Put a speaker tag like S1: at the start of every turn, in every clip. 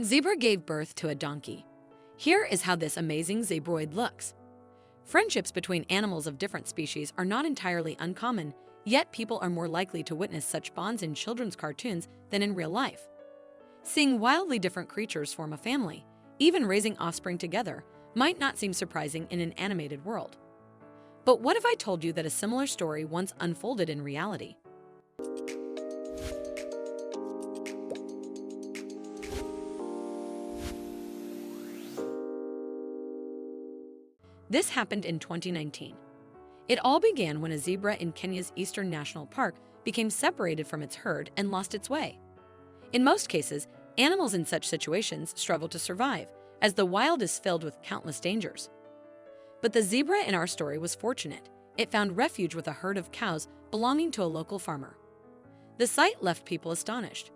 S1: Zebra gave birth to a donkey. Here is how this amazing zebroid looks. Friendships between animals of different species are not entirely uncommon, yet people are more likely to witness such bonds in children's cartoons than in real life. Seeing wildly different creatures form a family, even raising offspring together, might not seem surprising in an animated world. But what if I told you that a similar story once unfolded in reality? This happened in 2019. It all began when a zebra in Kenya's Eastern National Park became separated from its herd and lost its way. In most cases, animals in such situations struggle to survive, as the wild is filled with countless dangers. But the zebra in our story was fortunate. It found refuge with a herd of cows belonging to a local farmer. The sight left people astonished.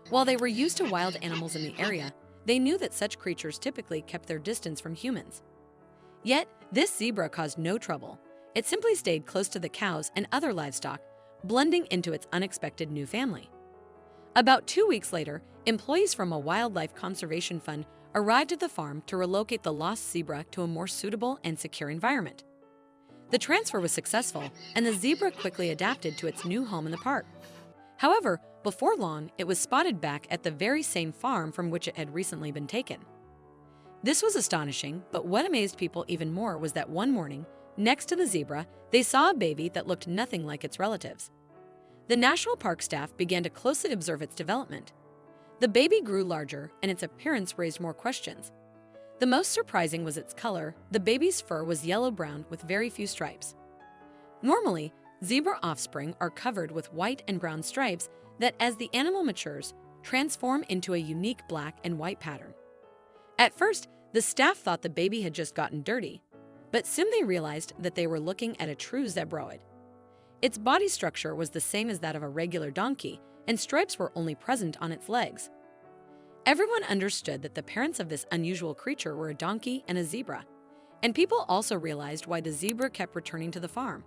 S1: While they were used to wild animals in the area, they knew that such creatures typically kept their distance from humans. Yet, this zebra caused no trouble. It simply stayed close to the cows and other livestock, blending into its unexpected new family. About 2 weeks later, employees from a wildlife conservation fund arrived at the farm to relocate the lost zebra to a more suitable and secure environment. The transfer was successful, and the zebra quickly adapted to its new home in the park. However, before long, it was spotted back at the very same farm from which it had recently been taken. This was astonishing, but what amazed people even more was that one morning, next to the zebra, they saw a baby that looked nothing like its relatives. The national park staff began to closely observe its development. The baby grew larger, and its appearance raised more questions. The most surprising was its color. The baby's fur was yellow-brown with very few stripes. Normally, zebra offspring are covered with white and brown stripes that, as the animal matures, transform into a unique black and white pattern. At first, the staff thought the baby had just gotten dirty, but soon they realized that they were looking at a true zebroid. Its body structure was the same as that of a regular donkey, and stripes were only present on its legs. Everyone understood that the parents of this unusual creature were a donkey and a zebra, and people also realized why the zebra kept returning to the farm.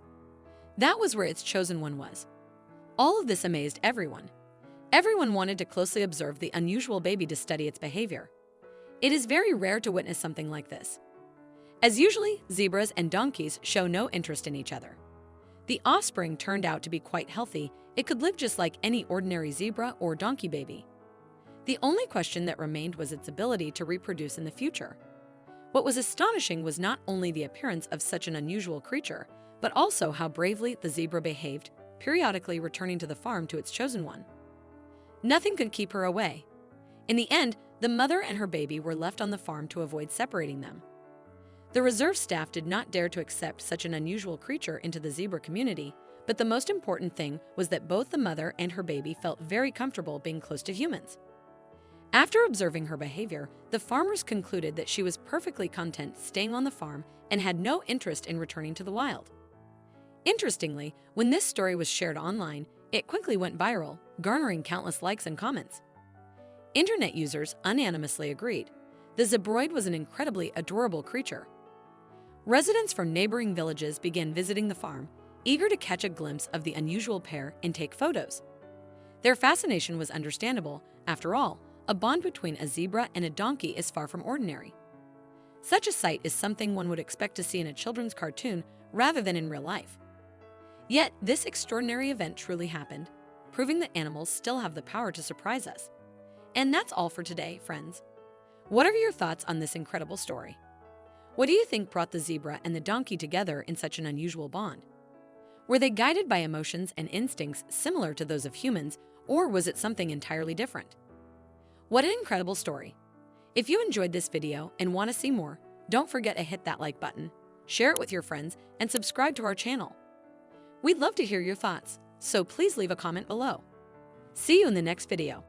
S1: That was where its chosen one was. All of this amazed everyone. Everyone wanted to closely observe the unusual baby to study its behavior. It is very rare to witness something like this. As usually, zebras and donkeys show no interest in each other. The offspring turned out to be quite healthy. It could live just like any ordinary zebra or donkey baby. The only question that remained was its ability to reproduce in the future. What was astonishing was not only the appearance of such an unusual creature, but also how bravely the zebra behaved, periodically returning to the farm to its chosen one. Nothing could keep her away. In the end, the mother and her baby were left on the farm to avoid separating them. The reserve staff did not dare to accept such an unusual creature into the zebra community, but the most important thing was that both the mother and her baby felt very comfortable being close to humans. After observing her behavior, the farmers concluded that she was perfectly content staying on the farm and had no interest in returning to the wild. Interestingly, when this story was shared online, it quickly went viral, garnering countless likes and comments. Internet users unanimously agreed. The zebroid was an incredibly adorable creature. Residents from neighboring villages began visiting the farm, eager to catch a glimpse of the unusual pair and take photos. Their fascination was understandable. After all, a bond between a zebra and a donkey is far from ordinary. Such a sight is something one would expect to see in a children's cartoon rather than in real life. Yet, this extraordinary event truly happened, proving that animals still have the power to surprise us. And that's all for today, friends. What are your thoughts on this incredible story? What do you think brought the zebra and the donkey together in such an unusual bond? Were they guided by emotions and instincts similar to those of humans, or was it something entirely different? What an incredible story! If you enjoyed this video and want to see more, don't forget to hit that like button, share it with your friends, and subscribe to our channel. We'd love to hear your thoughts, so please leave a comment below. See you in the next video.